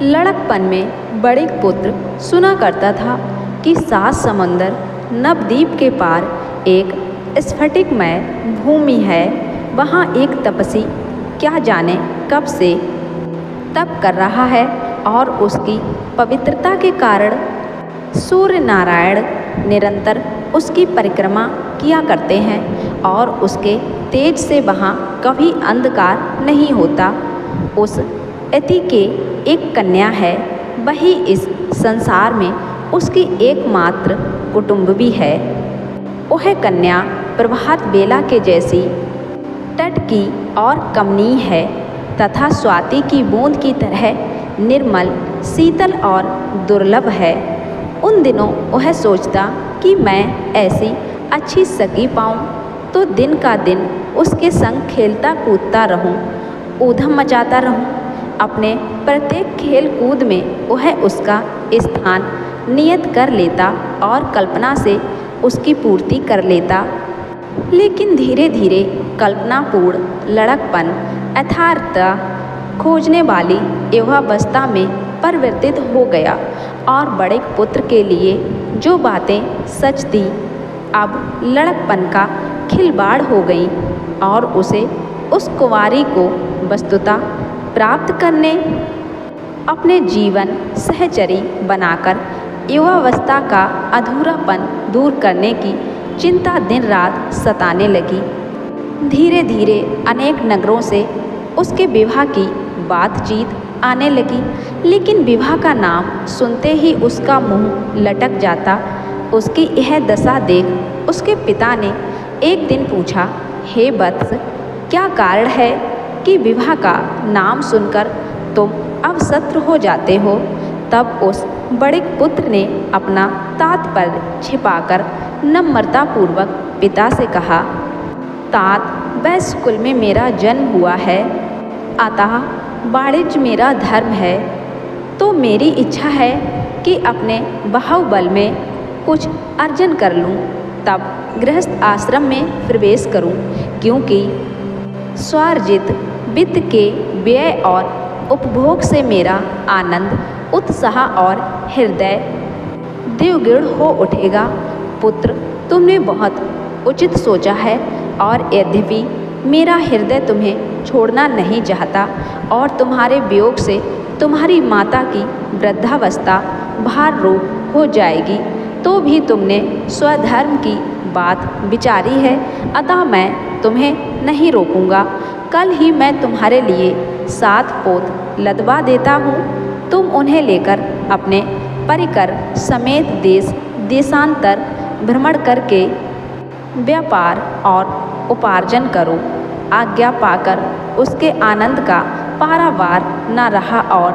लड़कपन में बड़े पुत्र सुना करता था कि 7 समंदर नवद्वीप के पार एक स्फटिकमय भूमि है। वहाँ एक तपस्वी क्या जाने कब से तप कर रहा है और उसकी पवित्रता के कारण सूर्य नारायण निरंतर उसकी परिक्रमा किया करते हैं और उसके तेज से वहाँ कभी अंधकार नहीं होता। उस अति के एक कन्या है, वही इस संसार में उसकी एकमात्र कुटुंबी है। वह कन्या प्रभात बेला के जैसी टटकी और कमनीय है तथा स्वाति की बूंद की तरह निर्मल, शीतल और दुर्लभ है। उन दिनों वह सोचता कि मैं ऐसी अच्छी सखी पाऊँ तो दिन का दिन उसके संग खेलता कूदता रहूँ, ऊधम मचाता रहूँ। अपने प्रत्येक खेल कूद में वह उसका स्थान नियत कर लेता और कल्पना से उसकी पूर्ति कर लेता। लेकिन धीरे धीरे कल्पनापूर्ण लड़कपन यथार्थता खोजने वाली युवावस्था में परिवर्तित हो गया और बड़े पुत्र के लिए जो बातें सच थी अब लड़कपन का खिलवाड़ हो गई और उसे उस कुंवारी को वस्तुतः प्राप्त करने अपने जीवन सहचरी बनाकर युवावस्था का अधूरापन दूर करने की चिंता दिन रात सताने लगी। धीरे धीरे अनेक नगरों से उसके विवाह की बातचीत आने लगी, लेकिन विवाह का नाम सुनते ही उसका मुंह लटक जाता। उसकी यह दशा देख उसके पिता ने एक दिन पूछा, हे वत्स, क्या कारण है कि विवाह का नाम सुनकर तुम अब शत्रु हो जाते हो? तब उस बड़े पुत्र ने अपना तात्पर्य छिपाकर नम्रतापूर्वक पिता से कहा, तात, वैश्य कुल में मेरा जन्म हुआ है, अतः वाणिज्य मेरा धर्म है, तो मेरी इच्छा है कि अपने बाहुबल में कुछ अर्जन कर लूं, तब गृहस्थ आश्रम में प्रवेश करूं, क्योंकि स्वार्जित वित्त के व्यय और उपभोग से मेरा आनंद, उत्साह और हृदय द्विगुण हो उठेगा। पुत्र, तुमने बहुत उचित सोचा है और यद्यपि मेरा हृदय तुम्हें छोड़ना नहीं चाहता और तुम्हारे वियोग से तुम्हारी माता की वृद्धावस्था भार रूप हो जाएगी, तो भी तुमने स्वधर्म की बात विचारी है, अतः मैं तुम्हें नहीं रोकूंगा। कल ही मैं तुम्हारे लिए 7 पोत लदवा देता हूँ। तुम उन्हें लेकर अपने परिकर समेत देश देशांतर भ्रमण करके व्यापार और उपार्जन करो। आज्ञा पाकर उसके आनंद का पारावार न रहा और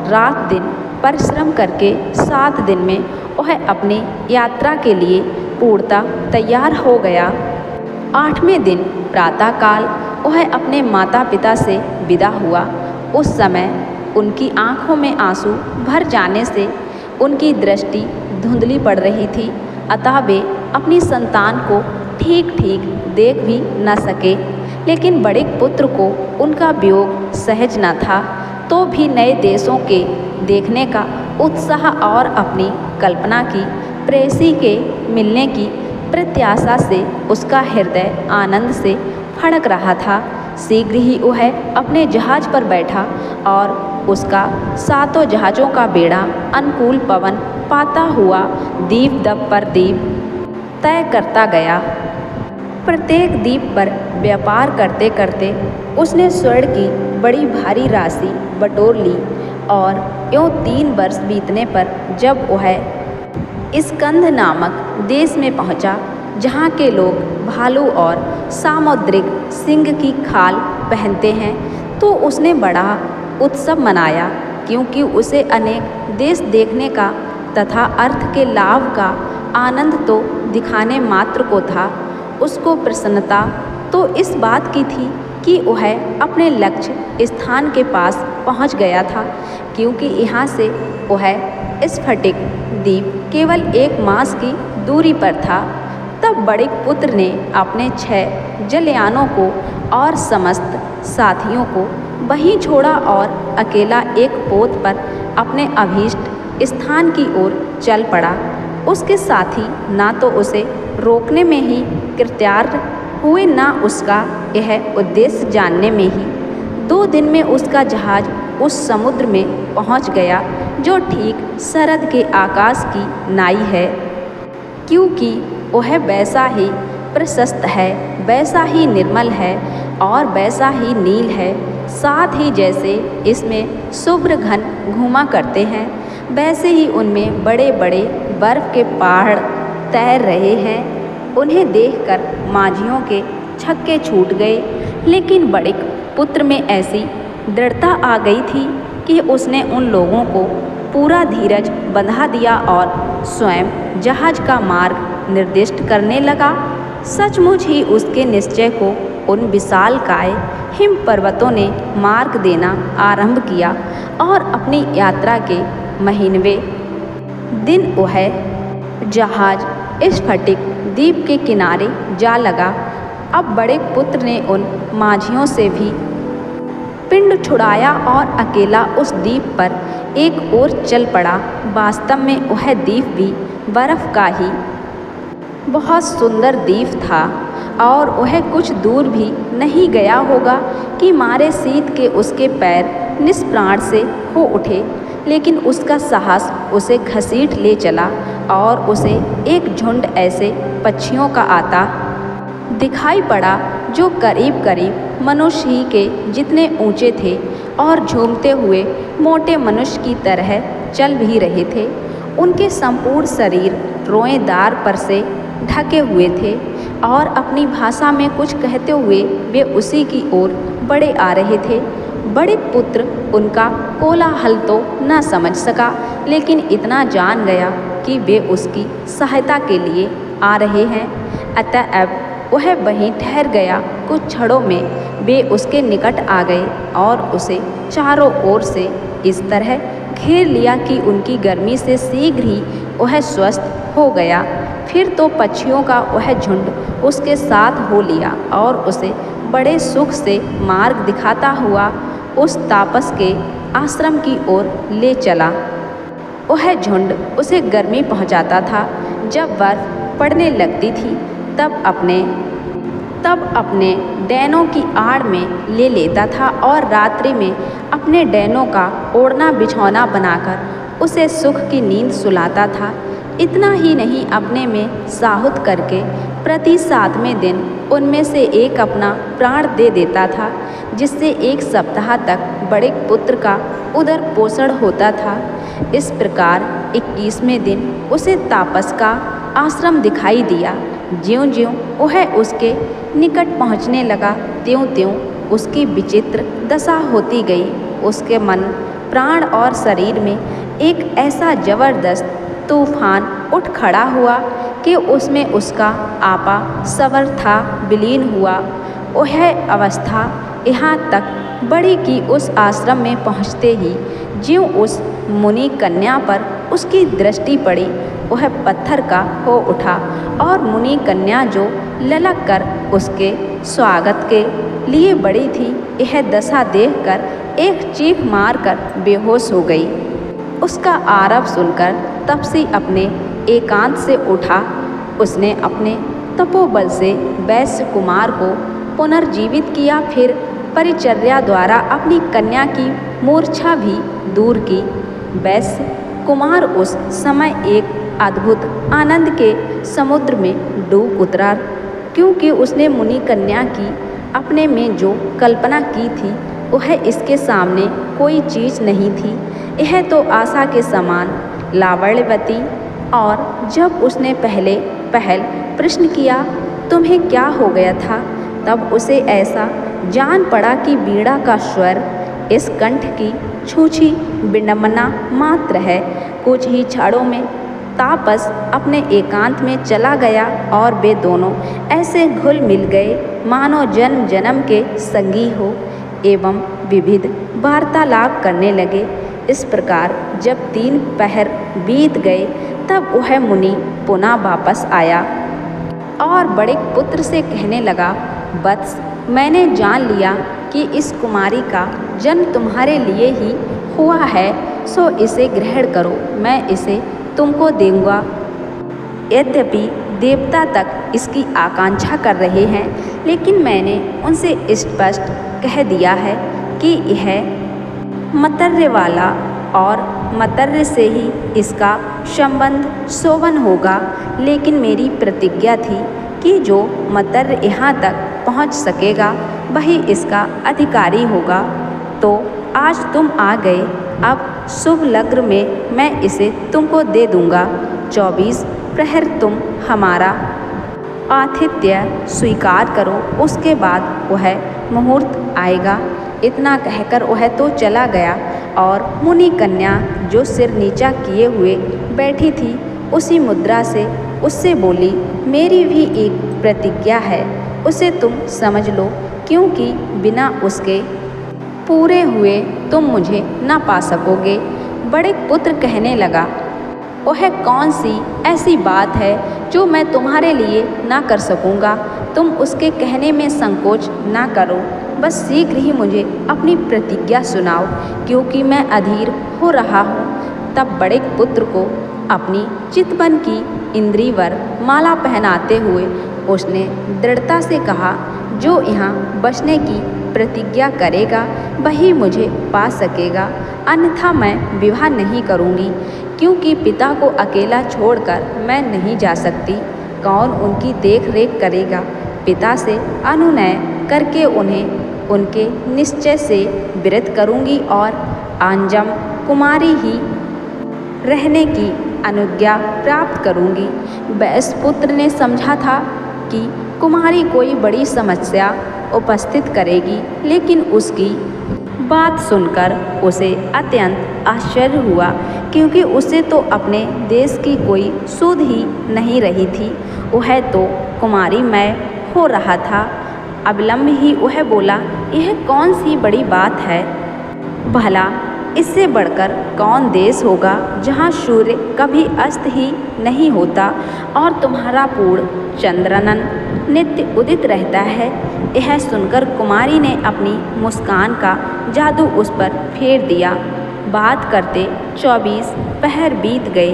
रात दिन परिश्रम करके 7 दिन में वह अपनी यात्रा के लिए पूर्णतः तैयार हो गया। 8वें दिन प्रातःकाल वह अपने माता पिता से विदा हुआ। उस समय उनकी आँखों में आंसू भर जाने से उनकी दृष्टि धुंधली पड़ रही थी, अतः वे अपनी संतान को ठीक ठीक देख भी न सके। लेकिन बड़े पुत्र को उनका वियोग सहज न था, तो भी नए देशों के देखने का उत्साह और अपनी कल्पना की प्रेयसी के मिलने की प्रत्याशा से उसका हृदय आनंद से फड़क रहा था। शीघ्र ही वह अपने जहाज पर बैठा और उसका 7 जहाज़ों का बेड़ा अनुकूल पवन पाता हुआ द्वीप दप पर द्वीप तय करता गया। प्रत्येक द्वीप पर व्यापार करते करते उसने स्वर्ण की बड़ी भारी राशि बटोर ली और यूँ 3 वर्ष बीतने पर जब वह स्कंध नामक देश में पहुंचा, जहां के लोग भालू और सामुद्रिक सिंह की खाल पहनते हैं, तो उसने बड़ा उत्सव मनाया, क्योंकि उसे अनेक देश देखने का तथा अर्थ के लाभ का आनंद तो दिखाने मात्र को था। उसको प्रसन्नता तो इस बात की थी कि वह अपने लक्ष्य स्थान के पास पहुंच गया था, क्योंकि यहाँ से वह स्फटिक द्वीप केवल 1 मास की दूरी पर था। तब बड़े पुत्र ने अपने 6 जलयानों को और समस्त साथियों को वहीं छोड़ा और अकेला एक पोत पर अपने अभीष्ट स्थान की ओर चल पड़ा। उसके साथी ना तो उसे रोकने में ही कृतार्थ हुए, ना उसका यह उद्देश्य जानने में ही। 2 दिन में उसका जहाज उस समुद्र में पहुंच गया जो ठीक शरद के आकाश की नाई है, क्योंकि वह वैसा ही प्रशस्त है, वैसा ही निर्मल है और वैसा ही नील है। साथ ही जैसे इसमें शुभ्र घन घूमा करते हैं, वैसे ही उनमें बड़े बड़े बर्फ के पहाड़ तैर रहे हैं। उन्हें देखकर माझियों के छक्के छूट गए, लेकिन बड़िक पुत्र में ऐसी दृढ़ता आ गई थी कि उसने उन लोगों को पूरा धीरज बंधा दिया और स्वयं जहाज का मार्ग निर्दिष्ट करने लगा। सचमुच ही उसके निश्चय को उन विशालकाय हिम पर्वतों ने मार्ग देना आरंभ किया और अपनी यात्रा के महीनवें दिन वह जहाज स्फटिक द्वीप के किनारे जा लगा। अब बड़े पुत्र ने उन माझियों से भी पिंड छुड़ाया और अकेला उस द्वीप पर एक ओर चल पड़ा। वास्तव में वह द्वीप भी बर्फ का ही बहुत सुंदर द्वीप था और वह कुछ दूर भी नहीं गया होगा कि मारे शीत के उसके पैर निष्प्राण से हो उठे। लेकिन उसका साहस उसे घसीट ले चला और उसे एक झुंड ऐसे पक्षियों का आता दिखाई पड़ा जो करीब करीब मनुष्य ही के जितने ऊंचे थे और झूमते हुए मोटे मनुष्य की तरह चल भी रहे थे। उनके संपूर्ण शरीर रोएदार पर से ढके हुए थे और अपनी भाषा में कुछ कहते हुए वे उसी की ओर बढ़े आ रहे थे। बड़े पुत्र उनका कोलाहल तो न समझ सका, लेकिन इतना जान गया कि वे उसकी सहायता के लिए आ रहे हैं। अतएव वह वहीं ठहर गया। कुछ क्षणों में वे उसके निकट आ गए और उसे चारों ओर से इस तरह घेर लिया कि उनकी गर्मी से शीघ्र ही वह स्वस्थ हो गया। फिर तो पक्षियों का वह झुंड उसके साथ हो लिया और उसे बड़े सुख से मार्ग दिखाता हुआ उस तापस के आश्रम की ओर ले चला। वह झुंड उसे गर्मी पहुंचाता था। जब बर्फ पड़ने लगती थी तब अपने डैनों की आड़ में ले लेता था और रात्रि में अपने डैनों का ओढ़ना बिछौना बनाकर उसे सुख की नींद सुलाता था। इतना ही नहीं, अपने में साहुत करके प्रति 7वें दिन उनमें से एक अपना प्राण दे देता था, जिससे 1 सप्ताह तक बड़े पुत्र का उदर पोषण होता था। इस प्रकार 21वें दिन उसे तापस का आश्रम दिखाई दिया। ज्यों-ज्यों वह उसके निकट पहुँचने लगा, त्यों-त्यों उसकी विचित्र दशा होती गई। उसके मन, प्राण और शरीर में एक ऐसा जबरदस्त तूफान उठ खड़ा हुआ कि उसमें उसका आपा सर्वथा विलीन हुआ। वह अवस्था यहाँ तक बढ़ी कि उस आश्रम में पहुँचते ही ज्यों उस मुनि कन्या पर उसकी दृष्टि पड़ी, वह पत्थर का हो उठा और मुनि कन्या जो ललक कर उसके स्वागत के लिए बड़ी थी, यह दशा देखकर एक चीख मारकर बेहोश हो गई। उसका आरव सुनकर तपसी अपने एकांत से उठा। उसने अपने तपोबल से वैश्य कुमार को पुनर्जीवित किया, फिर परिचर्या द्वारा अपनी कन्या की मूर्छा भी दूर की। वैश्य कुमार उस समय एक अद्भुत आनंद के समुद्र में डूब उतरा, क्योंकि उसने मुनि कन्या की अपने में जो कल्पना की थी वह इसके सामने कोई चीज़ नहीं थी। यह तो आशा के समान लावण्यवती। और जब उसने पहल प्रश्न किया, तुम्हें क्या हो गया था, तब उसे ऐसा जान पड़ा कि वीणा का स्वर इस कंठ की छूछी विडंबना मात्र है। कुछ ही क्षणों में तापस अपने एकांत में चला गया और वे दोनों ऐसे घुल मिल गए मानो जन्म जन्म के संगी हो एवं विविध वार्तालाप करने लगे। इस प्रकार जब 3 पहर बीत गए तब वह मुनि पुनः वापस आया और बड़े पुत्र से कहने लगा, वत्स, मैंने जान लिया कि इस कुमारी का जन्म तुम्हारे लिए ही हुआ है, सो इसे ग्रहण करो, मैं इसे तुमको दूंगा। यद्यपि देवता तक इसकी आकांक्षा कर रहे हैं, लेकिन मैंने उनसे स्पष्ट कह दिया है कि यह मतर्य वाला और मतर्य से ही इसका संबंध शोभन होगा। लेकिन मेरी प्रतिज्ञा थी कि जो मतर्य यहाँ तक पहुँच सकेगा वही इसका अधिकारी होगा। तो आज तुम आ गए, अब शुभ लग्न में मैं इसे तुमको दे दूँगा। 24 प्रहर तुम हमारा आतिथ्य स्वीकार करो, उसके बाद वह मुहूर्त आएगा। इतना कहकर वह तो चला गया और मुनि कन्या जो सिर नीचा किए हुए बैठी थी उसी मुद्रा से उससे बोली, मेरी भी एक प्रतिज्ञा है, उसे तुम समझ लो, क्योंकि बिना उसके पूरे हुए तुम मुझे ना पा सकोगे। बड़े पुत्र कहने लगा, वह कौन सी ऐसी बात है जो मैं तुम्हारे लिए ना कर सकूँगा। तुम उसके कहने में संकोच ना करो, बस शीघ्र ही मुझे अपनी प्रतिज्ञा सुनाओ, क्योंकि मैं अधीर हो रहा हूँ। तब बड़े पुत्र को अपनी चितवन की इंद्रीवर माला पहनाते हुए उसने दृढ़ता से कहा, जो यहाँ बचने की प्रतिज्ञा करेगा वही मुझे पा सकेगा, अन्यथा मैं विवाह नहीं करूँगी, क्योंकि पिता को अकेला छोड़कर मैं नहीं जा सकती। कौन उनकी देख रेख करेगा। पिता से अनुनय करके उन्हें उनके निश्चय से विरत करूँगी और आंजम कुमारी ही रहने की अनुज्ञा प्राप्त करूँगी। वैश्यपुत्र ने समझा था कि कुमारी कोई बड़ी समस्या उपस्थित करेगी, लेकिन उसकी बात सुनकर उसे अत्यंत आश्चर्य हुआ, क्योंकि उसे तो अपने देश की कोई सुध ही नहीं रही थी। वह तो कुमारी मैं हो रहा था। अविलंब ही वह बोला, यह कौन सी बड़ी बात है। भला इससे बढ़कर कौन देश होगा जहाँ सूर्य कभी अस्त ही नहीं होता और तुम्हारा पूर्ण चंद्रनन नित्य उदित रहता है। यह सुनकर कुमारी ने अपनी मुस्कान का जादू उस पर फेर दिया। बात करते 24 पहर बीत गए,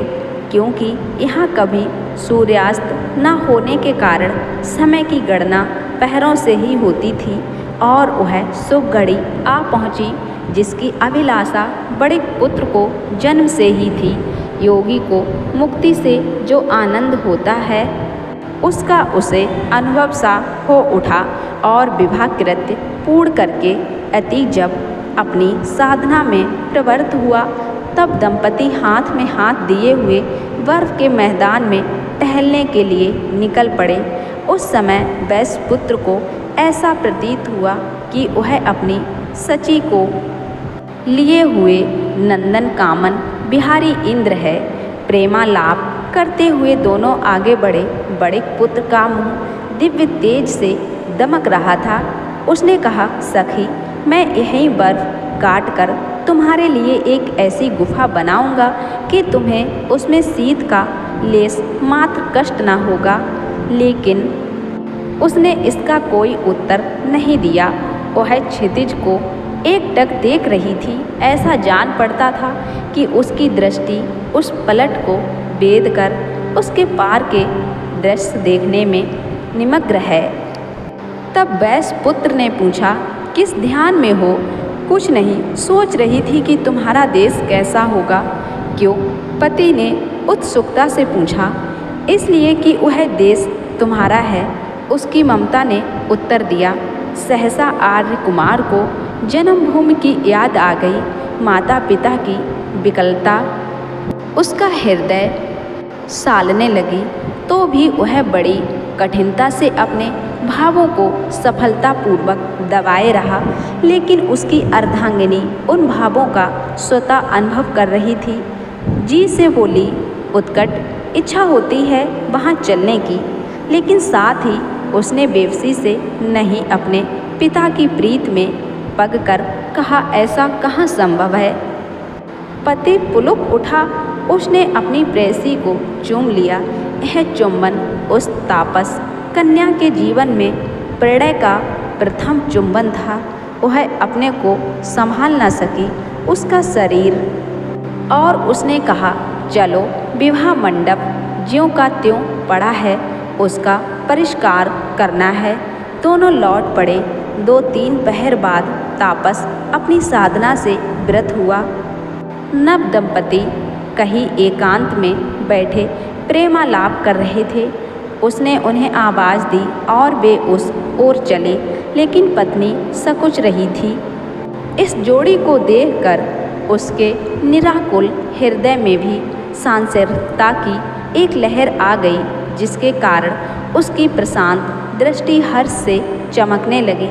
क्योंकि यहाँ कभी सूर्यास्त न होने के कारण समय की गणना पहरों से ही होती थी और वह शुभ घड़ी आ पहुँची जिसकी अभिलाषा बड़े पुत्र को जन्म से ही थी। योगी को मुक्ति से जो आनंद होता है उसका उसे अनुभव सा हो उठा और विवाह कृत्य पूर्ण करके अति जब अपनी साधना में प्रवृत्त हुआ, तब दंपति हाथ में हाथ दिए हुए बर्फ के मैदान में टहलने के लिए निकल पड़े। उस समय वैश्यपुत्र को ऐसा प्रतीत हुआ कि वह अपनी सची को लिए हुए नंदन कामन बिहारी इंद्र है। प्रेमालाप करते हुए दोनों आगे बढ़े। बड़े पुत्र का मुँह दिव्य तेज से दमक रहा था। उसने कहा, सखी, मैं यहीं बर्फ काट कर तुम्हारे लिए एक ऐसी गुफा बनाऊंगा कि तुम्हें उसमें शीत का लेस मात्र कष्ट न होगा। लेकिन उसने इसका कोई उत्तर नहीं दिया। वह क्षितिज को एकटक देख रही थी। ऐसा जान पड़ता था कि उसकी दृष्टि उस पलट को भेद कर उसके पार के दृश्य देखने में निमग्न है। तब वैश्यपुत्र ने पूछा, किस ध्यान में हो। कुछ नहीं, सोच रही थी कि तुम्हारा देश कैसा होगा। क्यों? पति ने उत्सुकता से पूछा। इसलिए कि वह देश तुम्हारा है, उसकी ममता ने उत्तर दिया। सहसा आर्य कुमार को जन्मभूमि की याद आ गई। माता पिता की विकलता उसका हृदय सालने लगी, तो भी वह बड़ी कठिनता से अपने भावों को सफलतापूर्वक दबाए रहा। लेकिन उसकी अर्धांगिनी उन भावों का स्वतः अनुभव कर रही थी। जी से बोली, उत्कट इच्छा होती है वहाँ चलने की, लेकिन साथ ही उसने बेवसी से नहीं अपने पिता की प्रीत में पग कर कहा, ऐसा कहाँ संभव है। पति पुलक उठा। उसने अपनी प्रेयसी को चूम लिया। यह चुंबन उस तापस कन्या के जीवन में प्रणय का प्रथम चुंबन था। वह अपने को संभाल न सकी उसका शरीर, और उसने कहा, चलो विवाह मंडप ज्यों का त्यों पड़ा है उसका परिष्कार करना है। दोनों लौट पड़े। 2-3 पहर बाद तापस अपनी साधना से व्रत हुआ। नव दंपति कहीं एकांत में बैठे प्रेमालाप कर रहे थे। उसने उन्हें आवाज़ दी और वे उस ओर चले, लेकिन पत्नी सकुच रही थी। इस जोड़ी को देखकर उसके निराकुल हृदय में भी सांसारिकता की एक लहर आ गई, जिसके कारण उसकी प्रशांत दृष्टि हर्ष से चमकने लगी।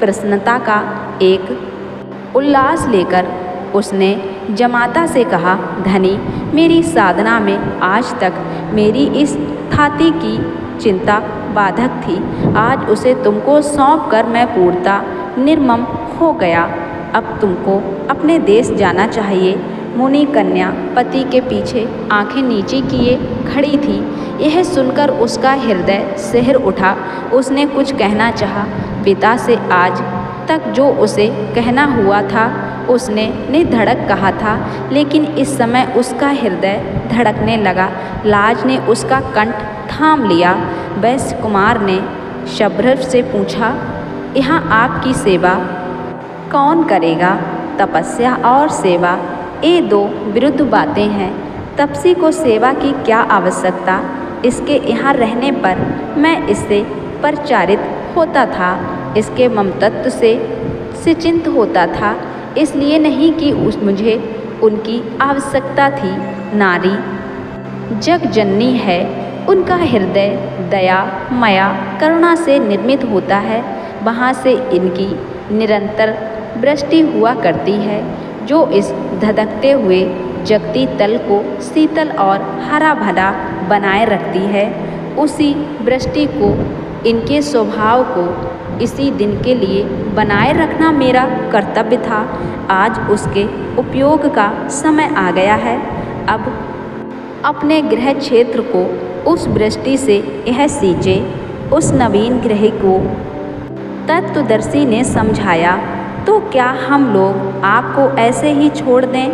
प्रसन्नता का एक उल्लास लेकर उसने जमाता से कहा, धनी, मेरी साधना में आज तक मेरी इस थाती की चिंता बाधक थी। आज उसे तुमको सौंप कर मैं पूर्णता निर्मम हो गया। अब तुमको अपने देश जाना चाहिए। मुनि कन्या पति के पीछे आंखें नीचे किए खड़ी थी। यह सुनकर उसका हृदय सिहर उठा। उसने कुछ कहना चाहा। पिता से आज तक जो उसे कहना हुआ था उसने निधड़क कहा था, लेकिन इस समय उसका हृदय धड़कने लगा। लाज ने उसका कंठ थाम लिया। वैश्य कुमार ने शब्द से पूछा, यहाँ आपकी सेवा कौन करेगा? तपस्या और सेवा ये 2 विरुद्ध बातें हैं। तपसी को सेवा की क्या आवश्यकता? इसके यहाँ रहने पर मैं इससे परिचारित होता था, इसके ममतत्व से चिंत होता था, इसलिए नहीं कि मुझे उनकी आवश्यकता थी। नारी जगजननी है, उनका हृदय दया माया करुणा से निर्मित होता है। वहाँ से इनकी निरंतर वृष्टि हुआ करती है, जो इस धधकते हुए जगती तल को शीतल और हरा भरा बनाए रखती है। उसी वृष्टि को, इनके स्वभाव को इसी दिन के लिए बनाए रखना मेरा कर्तव्य था। आज उसके उपयोग का समय आ गया है। अब अपने गृह क्षेत्र को उस वृष्टि से यह सींचे। उस नवीन गृह को तत्वदर्शी ने समझाया, तो क्या हम लोग आपको ऐसे ही छोड़ दें?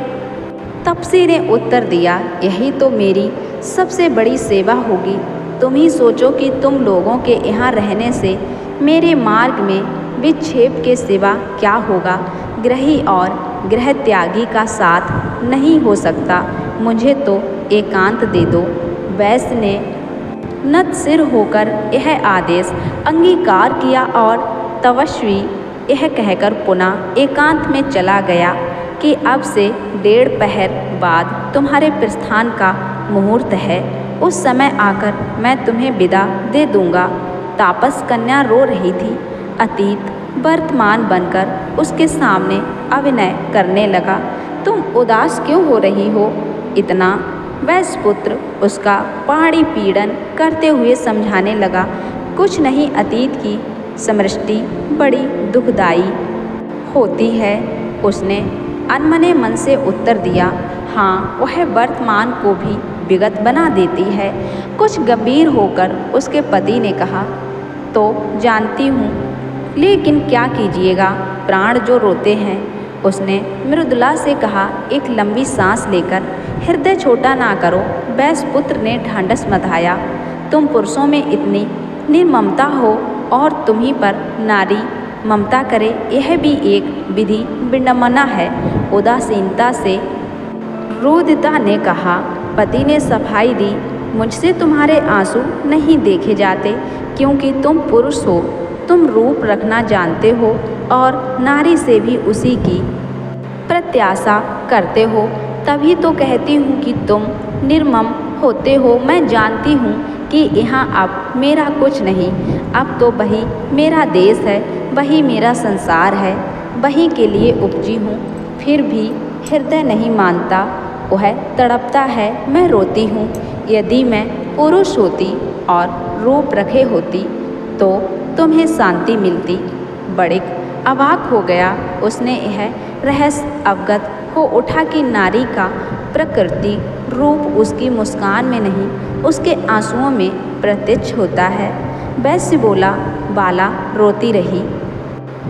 तपसी ने उत्तर दिया, यही तो मेरी सबसे बड़ी सेवा होगी। तुम ही सोचो कि तुम लोगों के यहाँ रहने से मेरे मार्ग में विक्षेप के सिवा क्या होगा। गृही और गृह त्यागी का साथ नहीं हो सकता। मुझे तो एकांत दे दो। वैश्य ने नत सिर होकर यह आदेश अंगीकार किया और तपस्वी यह कहकर पुनः एकांत में चला गया कि अब से 1.5 पहर बाद तुम्हारे प्रस्थान का मुहूर्त है। उस समय आकर मैं तुम्हें विदा दे दूंगा। तापस कन्या रो रही थी। अतीत वर्तमान बनकर उसके सामने अभिनय करने लगा। तुम उदास क्यों हो रही हो इतना? वैश्यपुत्र उसका पहाड़ी पीड़न करते हुए समझाने लगा, कुछ नहीं, अतीत की समृष्टि बड़ी दुखदायी होती है। उसने अनमने मन से उत्तर दिया, हाँ, वह वर्तमान को भी विगत बना देती है। कुछ गंभीर होकर उसके पति ने कहा, तो जानती हूँ, लेकिन क्या कीजिएगा, प्राण जो रोते हैं। उसने मृदुला से कहा, एक लंबी सांस लेकर हृदय छोटा ना करो। वैश्यपुत्र ने ढांढस बंधाया, तुम पुरुषों में इतनी निर्ममता हो और तुम्ही पर नारी ममता करे, यह भी एक विधि विडंबना है। उदासीनता से रुदिता ने कहा। पति ने सफाई दी, मुझसे तुम्हारे आंसू नहीं देखे जाते, क्योंकि तुम पुरुष हो। तुम रूप रखना जानते हो और नारी से भी उसी की प्रत्याशा करते हो। तभी तो कहती हूँ कि तुम निर्मम होते हो। मैं जानती हूँ कि यहाँ अब मेरा कुछ नहीं, अब तो वही मेरा देश है, वही मेरा संसार है, वही के लिए उपजी हूँ। फिर भी हृदय नहीं मानता, वह तड़पता है, मैं रोती हूँ। यदि मैं पुरुष होती और रूप रखे होती तो तुम्हें शांति मिलती। बड़े अवाक हो गया। उसने यह रहस्य अवगत हो उठा कि नारी का प्रकृति रूप उसकी मुस्कान में नहीं, उसके आंसुओं में प्रत्यक्ष होता है। वैश्य बोला, बाला रोती रही।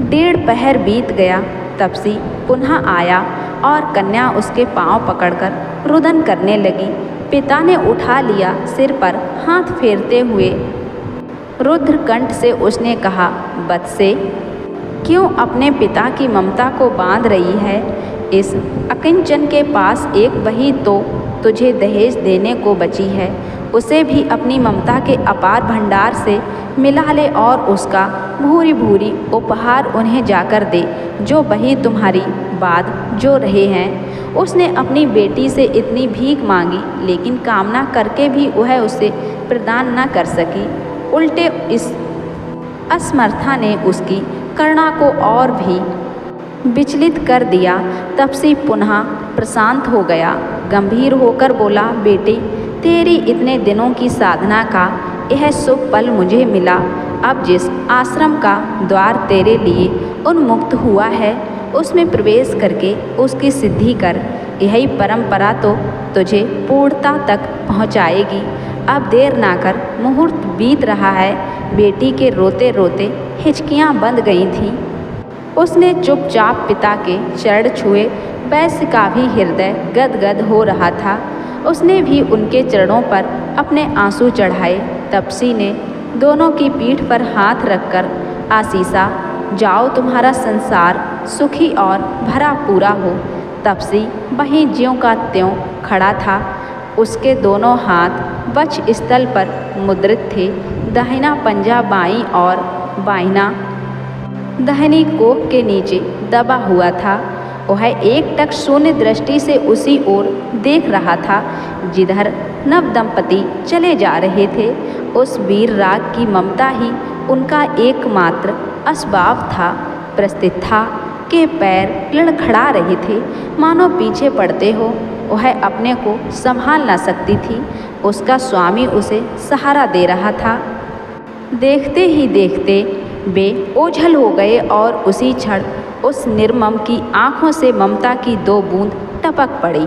डेढ़ पहर बीत गया। तपसी पुनः आया और कन्या उसके पांव पकड़कर रुदन करने लगी। पिता ने उठा लिया, सिर पर हाथ फेरते हुए रुद्र कंठ से उसने कहा, बत्से, क्यों अपने पिता की ममता को बांध रही है? इस अकिंचन के पास एक वही तो तुझे दहेज देने को बची है, उसे भी अपनी ममता के अपार भंडार से मिला ले और उसका भूरी भूरी उपहार उन्हें जाकर दे, जो वही तुम्हारी बात जो रहे हैं। उसने अपनी बेटी से इतनी भीख मांगी, लेकिन कामना करके भी वह उसे प्रदान न कर सकी। उल्टे इस असमर्था ने उसकी करुणा को और भी विचलित कर दिया। तपसी पुनः प्रशांत हो गया, गंभीर होकर बोला, बेटी, तेरी इतने दिनों की साधना का यह शुभ पल मुझे मिला। अब जिस आश्रम का द्वार तेरे लिए उन्मुक्त हुआ है, उसमें प्रवेश करके उसकी सिद्धि कर। यही परंपरा तो तुझे पूर्णता तक पहुँचाएगी। अब देर ना कर, मुहूर्त बीत रहा है। बेटी के रोते रोते हिचकियाँ बंध गई थीं। उसने चुपचाप पिता के चरण छुए। वैश्य का भी हृदय गदगद हो रहा था। उसने भी उनके चरणों पर अपने आंसू चढ़ाए। तपसी ने दोनों की पीठ पर हाथ रखकर आशीषा, जाओ, तुम्हारा संसार सुखी और भरा पूरा हो। तपसी वहीं ज्यों का त्यों खड़ा था। उसके दोनों हाथ वक्ष स्थल पर मुद्रित थे। दाहिना पंजा बाईं और बाइना दाहिनी कोख के नीचे दबा हुआ था। वह एकटक शून्य दृष्टि से उसी ओर देख रहा था जिधर नव दंपति चले जा रहे थे। उस वीर राग की ममता ही उनका एकमात्र असबाब था। प्रस्थिता के पैर लड़खड़ा रहे थे, मानो पीछे पड़ते हो। वह अपने को संभाल न सकती थी। उसका स्वामी उसे सहारा दे रहा था। देखते ही देखते वे ओझल हो गए और उसी क्षण उस निर्मम की आँखों से ममता की दो बूंद टपक पड़ी।